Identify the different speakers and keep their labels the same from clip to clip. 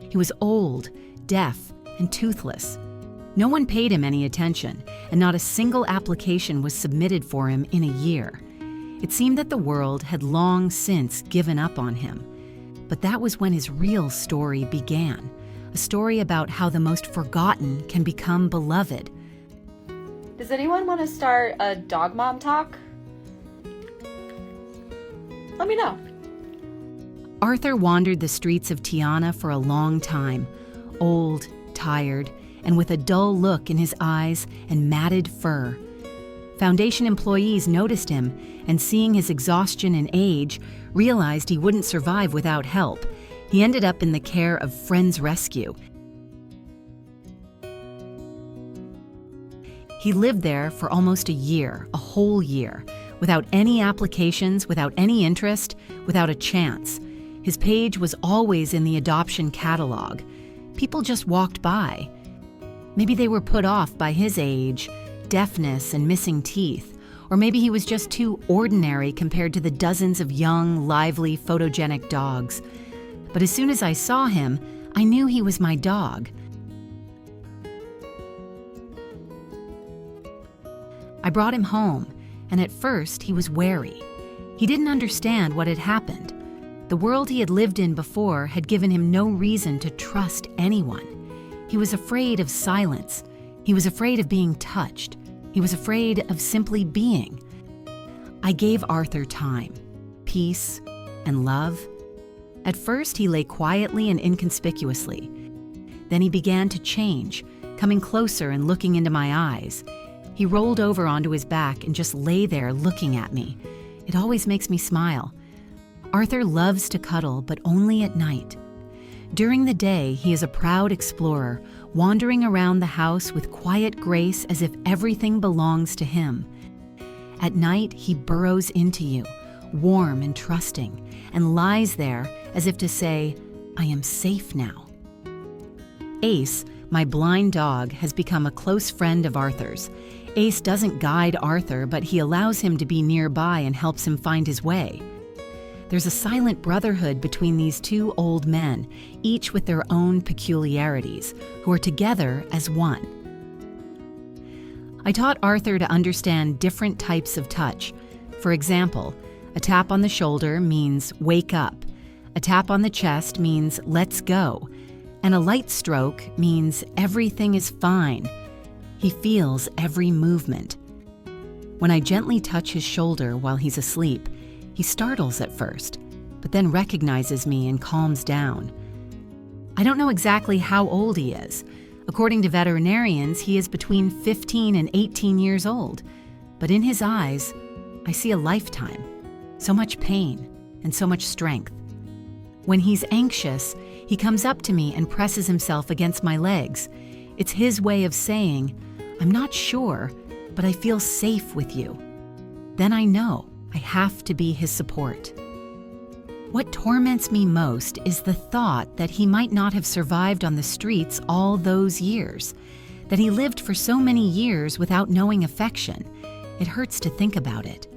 Speaker 1: He was old, deaf, and toothless. No one paid him any attention, and not a single application was submitted for him in a year. It seemed that the world had long since given up on him. But that was when his real story began, a story about how the most forgotten can become beloved.
Speaker 2: Does anyone want to start a dog mom talk? Let me know.
Speaker 1: Arthur wandered the streets of Tiana for a long time, old, tired, and with a dull look in his eyes and matted fur. Foundation employees noticed him, and seeing his exhaustion and age, realized he wouldn't survive without help. He ended up in the care of Friends Rescue. He lived there for almost a year, a whole year, without any applications, without any interest, without a chance. His page was always in the adoption catalog. People just walked by. Maybe they were put off by his age, deafness, and missing teeth. Or maybe he was just too ordinary compared to the dozens of young, lively, photogenic dogs. But as soon as I saw him, I knew he was my dog. I brought him home, and at first he was wary. He didn't understand what had happened. The world he had lived in before had given him no reason to trust anyone. He was afraid of silence. He was afraid of being touched. He was afraid of simply being. I gave Arthur time, peace, and love. At first, he lay quietly and inconspicuously. Then he began to change, coming closer and looking into my eyes. He rolled over onto his back and just lay there looking at me. It always makes me smile. Arthur loves to cuddle, but only at night. During the day, he is a proud explorer, wandering around the house with quiet grace as if everything belongs to him. At night, he burrows into you, warm and trusting, and lies there as if to say, "I am safe now." Ace, my blind dog, has become a close friend of Arthur's. Ace doesn't guide Arthur, but he allows him to be nearby and helps him find his way. There's a silent brotherhood between these two old men, each with their own peculiarities, who are together as one. I taught Arthur to understand different types of touch. For example, a tap on the shoulder means wake up, a tap on the chest means let's go, and a light stroke means everything is fine. He feels every movement. When I gently touch his shoulder while he's asleep, he startles at first, but then recognizes me and calms down. I don't know exactly how old he is. According to veterinarians, he is between 15 and 18 years old. But in his eyes, I see a lifetime, so much pain and so much strength. When he's anxious, he comes up to me and presses himself against my legs. It's his way of saying, "I'm not sure, but I feel safe with you." Then I know I have to be his support. What torments me most is the thought that he might not have survived on the streets all those years, that he lived for so many years without knowing affection. It hurts to think about it.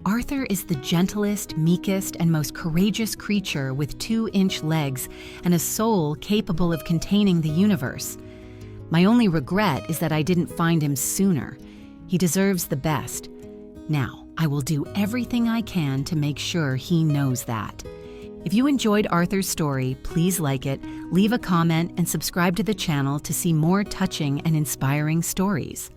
Speaker 1: Arthur is the gentlest, meekest, and most courageous creature with 2-inch legs and a soul capable of containing the universe. My only regret is that I didn't find him sooner. He deserves the best. Now, I will do everything I can to make sure he knows that. If you enjoyed Arthur's story, please like it, leave a comment, and subscribe to the channel to see more touching and inspiring stories.